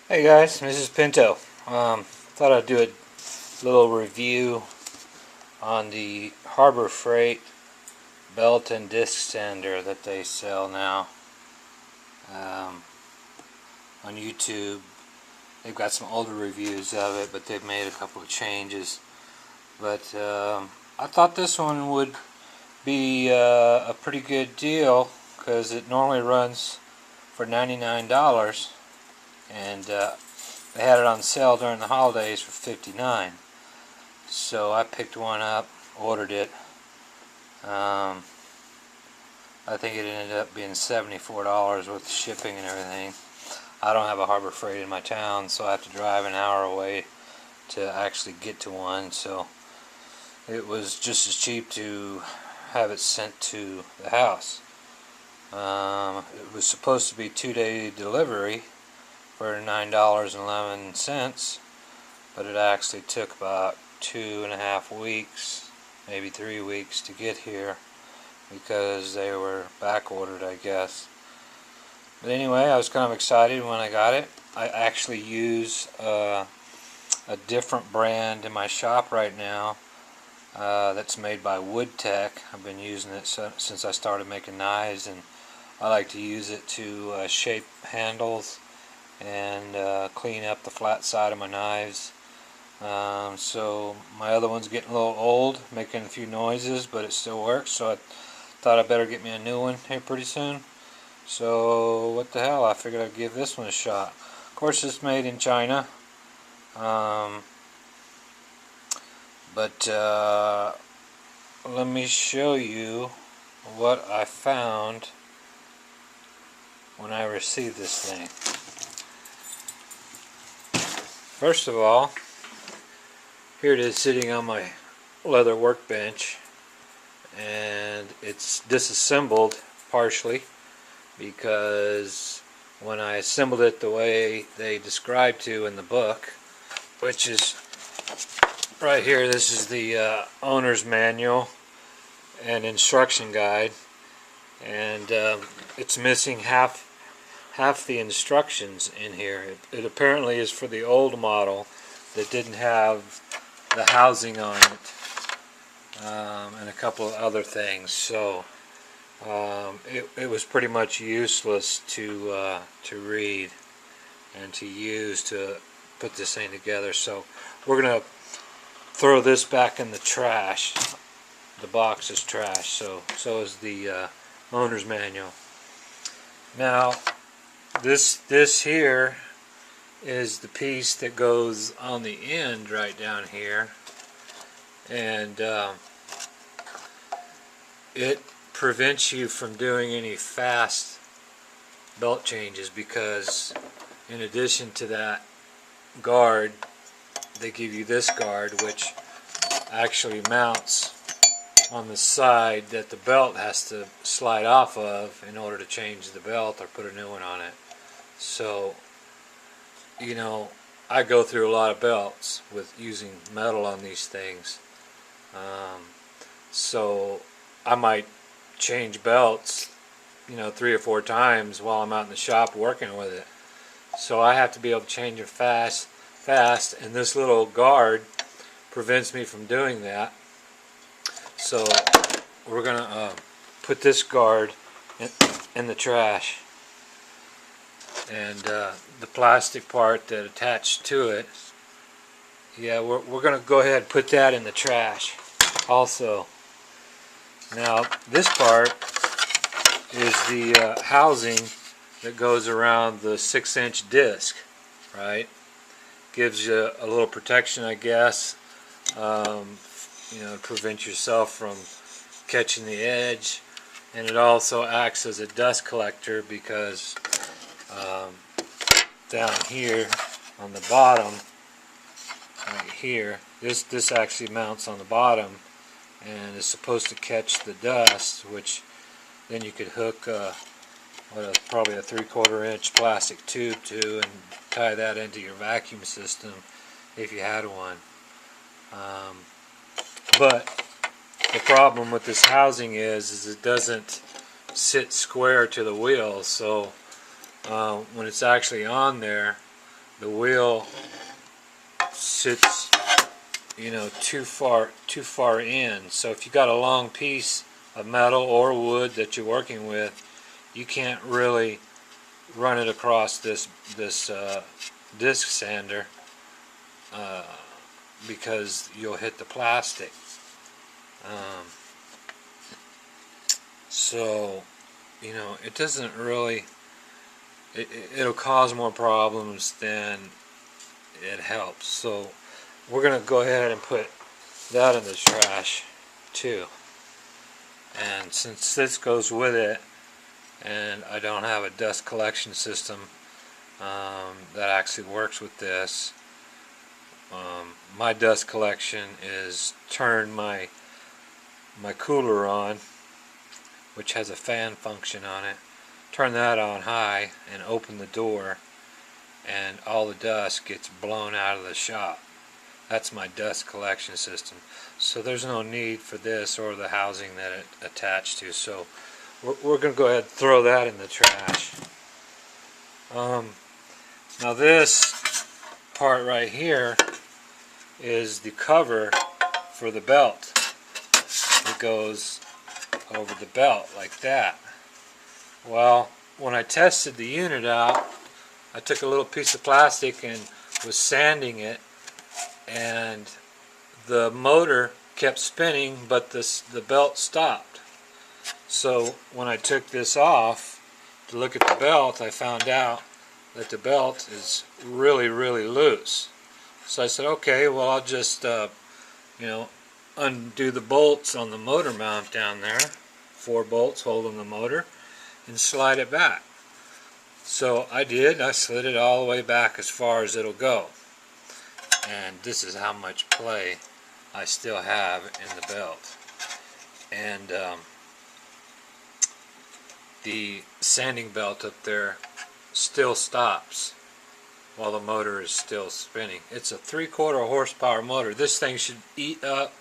Hey guys, this is Pinto. Thought I'd do a little review on the Harbor Freight belt and disc sander that they sell now on YouTube. They've got some older reviews of it, but they've made a couple of changes. But I thought this one would be a pretty good deal because it normally runs for $99, and they had it on sale during the holidays for $59. So I picked one up, ordered it. I think it ended up being $74 with shipping and everything. I don't have a Harbor Freight in my town, so I have to drive an hour away to actually get to one. So it was just as cheap to have it sent to the house. It was supposed to be 2-day delivery for $9.11, but it actually took about 2.5 weeks, maybe 3 weeks to get here because they were back ordered, I guess. But anyway, I was kind of excited when I got it. I actually use a different brand in my shop right now that's made by Woodtech. I've been using it since I started making knives, and I like to use it to shape handles and clean up the flat side of my knives. So my other one's getting a little old, making a few noises, but it still works, so I thought I'd better get me a new one here pretty soon. So what the hell, I figured I'd give this one a shot. Of course, it's made in China, but let me show you what I found when I received this thing. First of all, here it is sitting on my leather workbench, and it's disassembled partially because when I assembled it the way they described to in the book, which is right here, this is the owner's manual and instruction guide, and it's missing half the instructions in here. It apparently is for the old model that didn't have the housing on it, and a couple of other things. So it was pretty much useless to read and to use to put this thing together. So we're gonna throw this back in the trash. The box is trash. So is the owner's manual. Now this here is the piece that goes on the end right down here, and it prevents you from doing any fast belt changes, because in addition to that guard, they give you this guard, which actually mounts on the side that the belt has to slide off of in order to change the belt or put a new one on it. So, you know, I go through a lot of belts with using metal on these things. So I might change belts, 3 or 4 times while I'm out in the shop working with it. So I have to be able to change it fast, and this little guard prevents me from doing that. So we're gonna put this guard in the trash, and the plastic part that attached to it, yeah, we're gonna go ahead and put that in the trash also. Now this part is the housing that goes around the 6-inch disc, right? Gives you a little protection, I guess, to prevent yourself from catching the edge, and it also acts as a dust collector because down here on the bottom, right here, this actually mounts on the bottom and is supposed to catch the dust, which then you could hook probably a 3/4 inch plastic tube to, and tie that into your vacuum system if you had one. But the problem with this housing is it doesn't sit square to the wheel, so when it's actually on there, the wheel sits, you know, too far in. So if you got a long piece of metal or wood that you're working with, you can't really run it across this disc sander because you'll hit the plastic. So, you know, it doesn't really, it'll cause more problems than it helps. So we're going to go ahead and put that in the trash too. And since this goes with it, and I don't have a dust collection system that actually works with this, my dust collection is turn my cooler on, which has a fan function on it, turn that on high and open the door, and all the dust gets blown out of the shop. That's my dust collection system. So there's no need for this or the housing that it attached to. So we're going to go ahead and throw that in the trash. Now this part right here is the cover for the belt. It goes over the belt like that. Well, when I tested the unit out, I took a little piece of plastic and was sanding it, and the motor kept spinning, but the belt stopped. So when I took this off to look at the belt, I found out that the belt is really loose. So I said, okay, well, I'll just undo the bolts on the motor mount down there, 4 bolts holding the motor, and slide it back. So I did. I slid it all the way back as far as it'll go. And this is how much play I still have in the belt. And the sanding belt up there still stops while the motor is still spinning. It's a 3/4 horsepower motor. This thing should eat up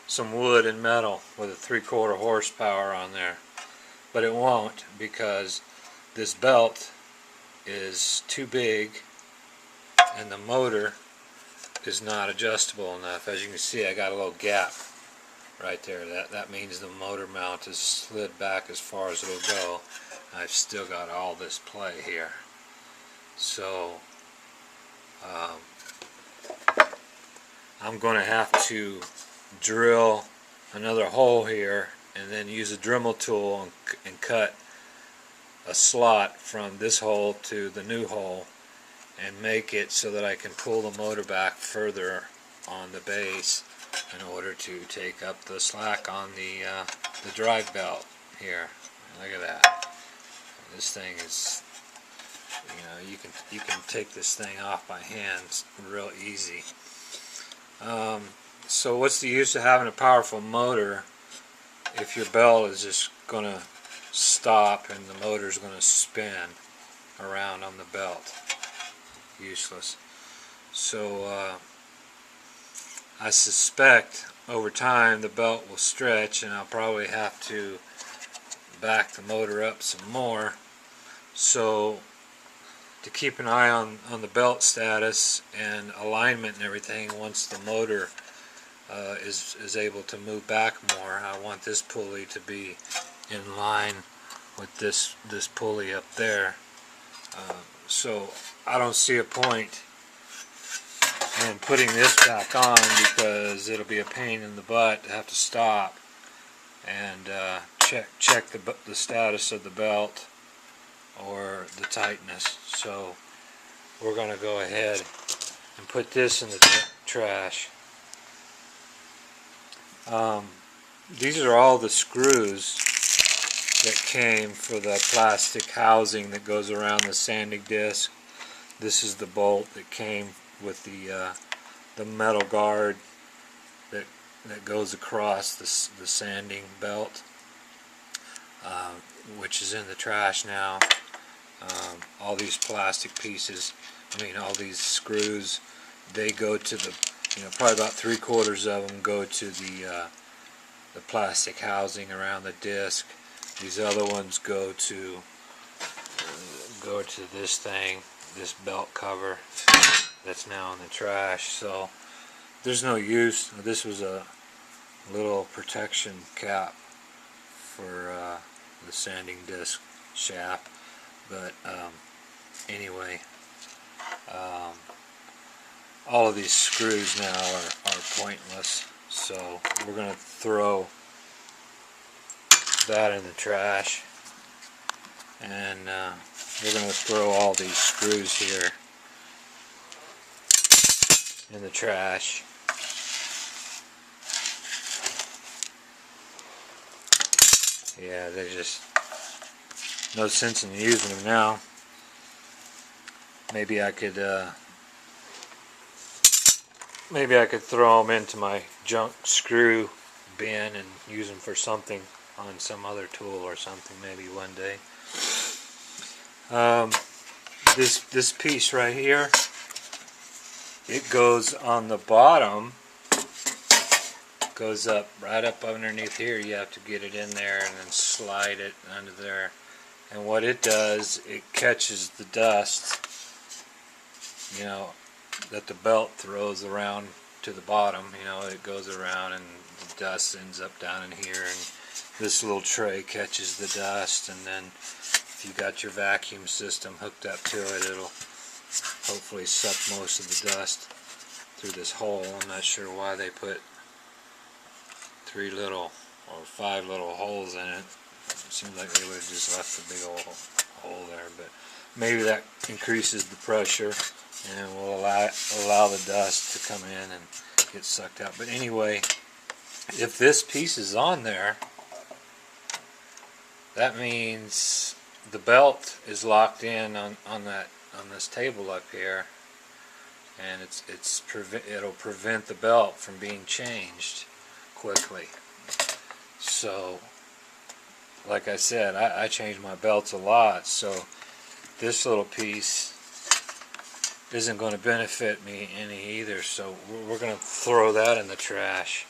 some wood and metal with a 3/4 horsepower on there, but it won't, because this belt is too big and the motor is not adjustable enough. As you can see, I got a little gap right there. That means the motor mount is slid back as far as it'll go. I've still got all this play here. So I'm going to have to drill another hole here and then use a Dremel tool and cut a slot from this hole to the new hole and make it so that I can pull the motor back further on the base in order to take up the slack on the drive belt here. Look at that. This thing is, you know, you can take this thing off by hand. It's real easy. So what's the use of having a powerful motor if your belt is just going to stop and the motor is going to spin around on the belt? Useless. So I suspect over time the belt will stretch, and I'll probably have to back the motor up some more. So to keep an eye on the belt status and alignment and everything, once the motor is able to move back more, I want this pulley to be in line with this pulley up there. So I don't see a point in putting this back on, because it'll be a pain in the butt to have to stop and check the status of the belt or the tightness. So we're going to go ahead and put this in the trash. These are all the screws that came for the plastic housing that goes around the sanding disc. This is the bolt that came with the metal guard that goes across the sanding belt, which is in the trash now. All these plastic pieces, all these screws, they go to the, probably about 3/4 of them go to the plastic housing around the disc. These other ones go to this thing this belt cover that's now in the trash. So there's no use. This was a little protection cap for the sanding disc shaft, but anyway, all of these screws now are pointless, so we're going to throw that in the trash, and we're going to throw all these screws here in the trash. Yeah, there's just no sense in using them now. Maybe I could throw them into my junk screw bin and use them for something on some other tool or something, maybe one day. This piece right here, it goes on the bottom, goes up right up underneath here. You have to get it in there and then slide it under there, and what it does, it catches the dust, you know, that the belt throws around to the bottom. You know, it goes around and the dust ends up down in here, and this little tray catches the dust, and then if you got your vacuum system hooked up to it, it'll hopefully suck most of the dust through this hole. I'm not sure why they put 3 little or 5 little holes in it. It seems like they would have just left the big old hole there, but maybe that increases the pressure and will allow the dust to come in and get sucked out. But anyway, if this piece is on there, that means the belt is locked in on this table up here, and it'll prevent the belt from being changed quickly. So like I said, I change my belts a lot, so this little piece isn't going to benefit me any either, so we're going to throw that in the trash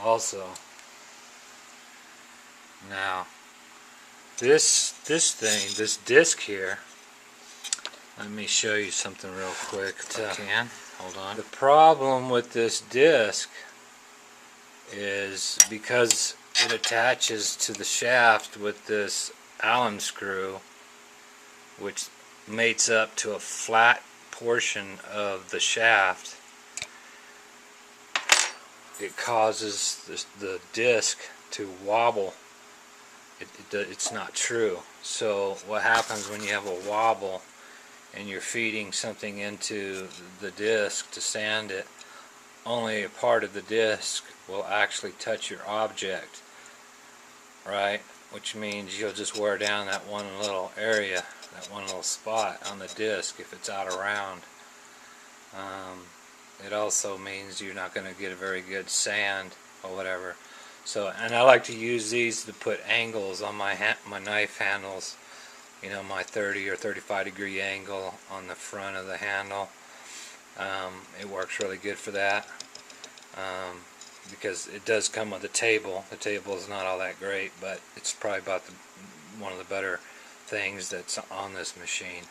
also. Now this thing, this disc here, let me show you something real quick if I can. Hold on. The problem with this disc is because it attaches to the shaft with this Allen screw, which mates up to a flat portion of the shaft. It causes the disc to wobble. It's not true. So what happens when you have a wobble and you're feeding something into the disc to sand it, only a part of the disc will actually touch your object, right? Which means you'll just wear down that one little area, that one little spot on the disc if it's out around. It also means you're not going to get a very good sand or whatever. So, and I like to use these to put angles on my knife handles. You know, my 30 or 35 degree angle on the front of the handle. It works really good for that, because it does come with a table. The table is not all that great, but it's probably about one of the better things that's on this machine.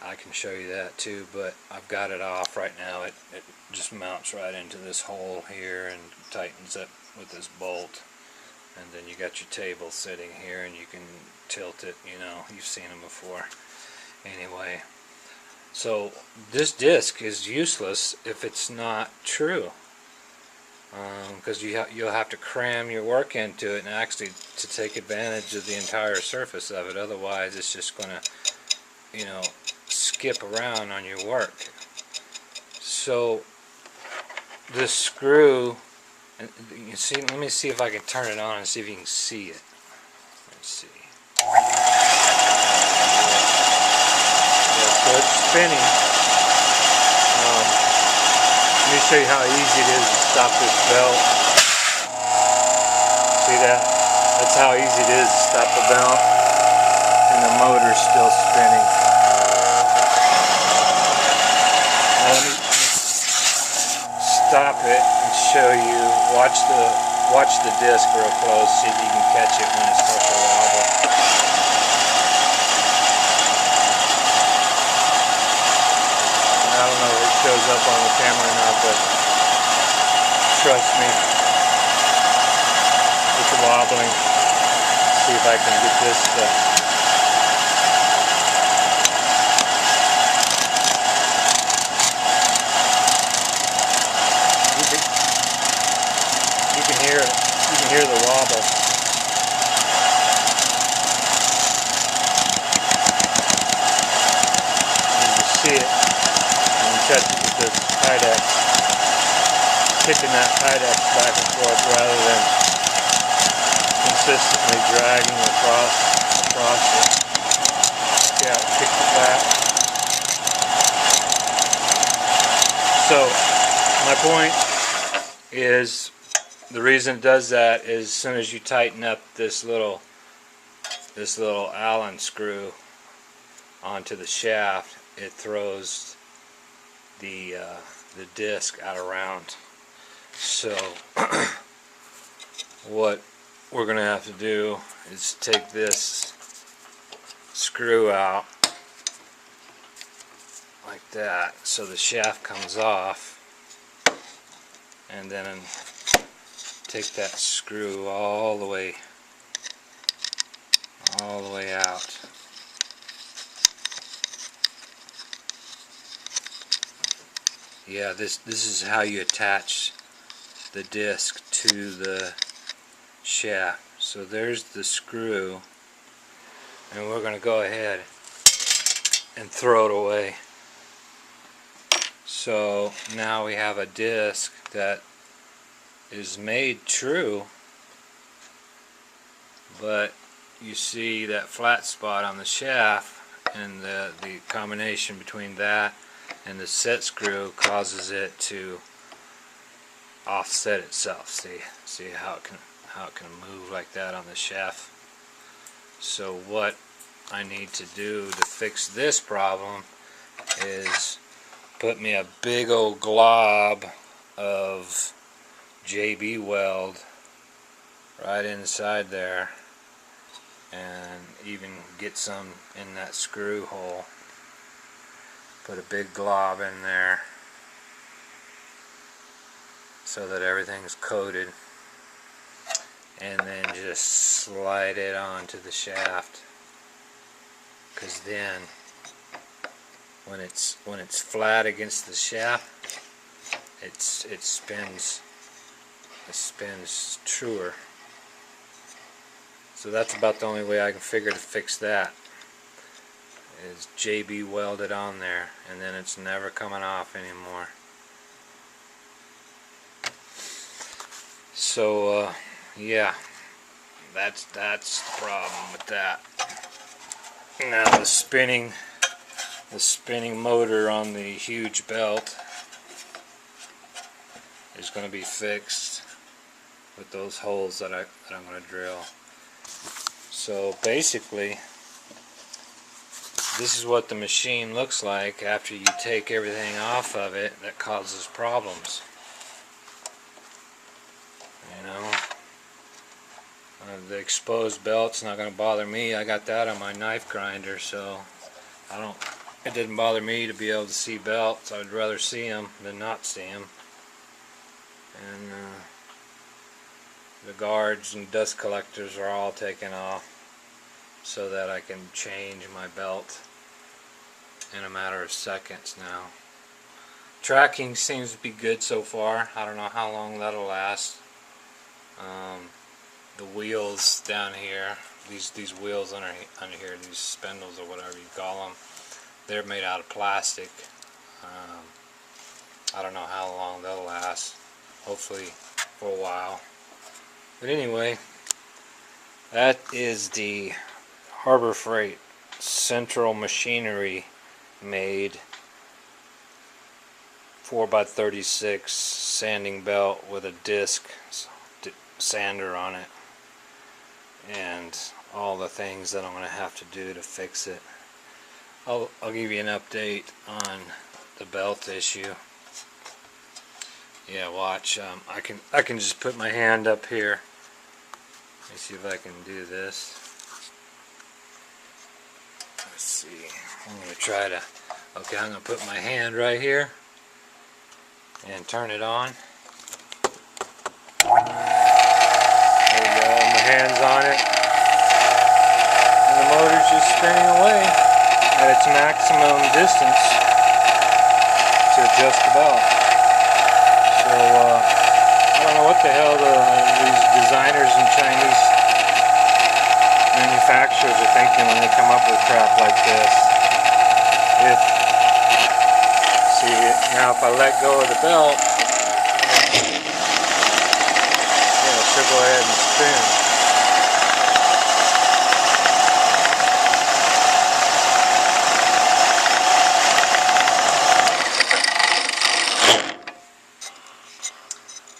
I can show you that too, but I've got it off right now. It just mounts right into this hole here and tightens up with this bolt. And then you got your table sitting here and you can tilt it, you know, you've seen them before. Anyway, so this disc is useless if it's not true, because you'll have to cram your work into it and actually to take advantage of the entire surface of it. Otherwise it's just going to, you know, skip around on your work. So this screw, and you see, let me see if I can turn it on and see if you can see it. Let's see. Yeah, so it's spinning. Let me show you how easy it is to stop this belt. See that? That's how easy it is to stop the belt, and the motor's still spinning. Now let me stop it and show you. Watch the disc real close. See if you can catch it when it starts to wobble. I don't know if it shows up on the camera or not, but trust me, it's wobbling. See if I can get this you can hear the wobble. See it when you touch it with this Kydex, kicking that Kydex back and forth rather than consistently dragging across it. Yeah, it kicks it back. So my point is, the reason it does that is as soon as you tighten up this little Allen screw onto the shaft, it throws the disc out of round. So what we're going to have to do is take this screw out like that so the shaft comes off, and then take that screw all the way out. Yeah, this is how you attach the disc to the shaft. So there's the screw, and we're going to go ahead and throw it away. So now we have a disc that is made true, but you see that flat spot on the shaft, and the combination between that and the set screw causes it to offset itself. See how it can move like that on the shaft. So what I need to do to fix this problem is put me a big old glob of JB Weld right inside there, and even get some in that screw hole. Put a big glob in there so that everything's coated, and then just slide it onto the shaft, because then when it's flat against the shaft, it spins truer. So that's about the only way I can figure to fix that, is JB welded on there, and then it's never coming off anymore. So yeah, that's the problem with that. Now the spinning motor on the huge belt is going to be fixed with those holes that I'm going to drill. So basically, this is what the machine looks like after you take everything off of it that causes problems. You know, the exposed belt's not going to bother me. I got that on my knife grinder, so it didn't bother me to be able to see belts. I would rather see them than not see them. And the guards and dust collectors are all taken off so that I can change my belt in a matter of seconds now. Tracking seems to be good so far. I don't know how long that'll last. The wheels down here, these wheels under here, these spindles or whatever you call them, they're made out of plastic. I don't know how long they'll last. Hopefully for a while. But anyway, that is the Harbor Freight Central Machinery made 4x36 sanding belt with a disc sander on it, and all the things that I'm going to have to do to fix it. I'll give you an update on the belt issue. Yeah, watch. I can just put my hand up here. Let me see if I can do this. Let's see. I'm going to try to. Okay, I'm going to put my hand right here and turn it on. There we go, my hand's on it. And the motor's just spinning away at its maximum distance to adjust the belt. So, I don't know what the hell these designers and Chinese manufacturers are thinking when they come up with crap like this. Now if I let go of the belt, she'll go ahead and spin.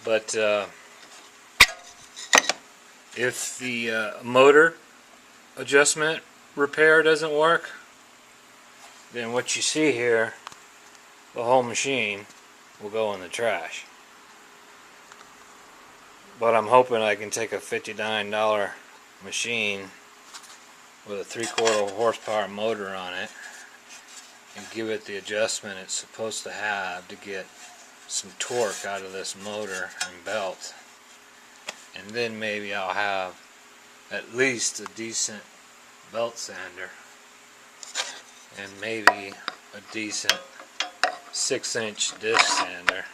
But if the motor adjustment repair doesn't work, then what you see here, the whole machine will go in the trash. But I'm hoping I can take a $59 machine with a 3/4 horsepower motor on it and give it the adjustment it's supposed to have to get some torque out of this motor and belt, and then maybe I'll have at least a decent belt sander and maybe a decent 6-inch disc sander.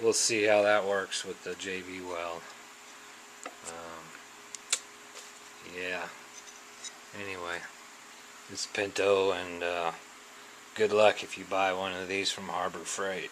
We'll see how that works with the JB Weld. Yeah. Anyway, it's Pinto, and good luck if you buy one of these from Harbor Freight.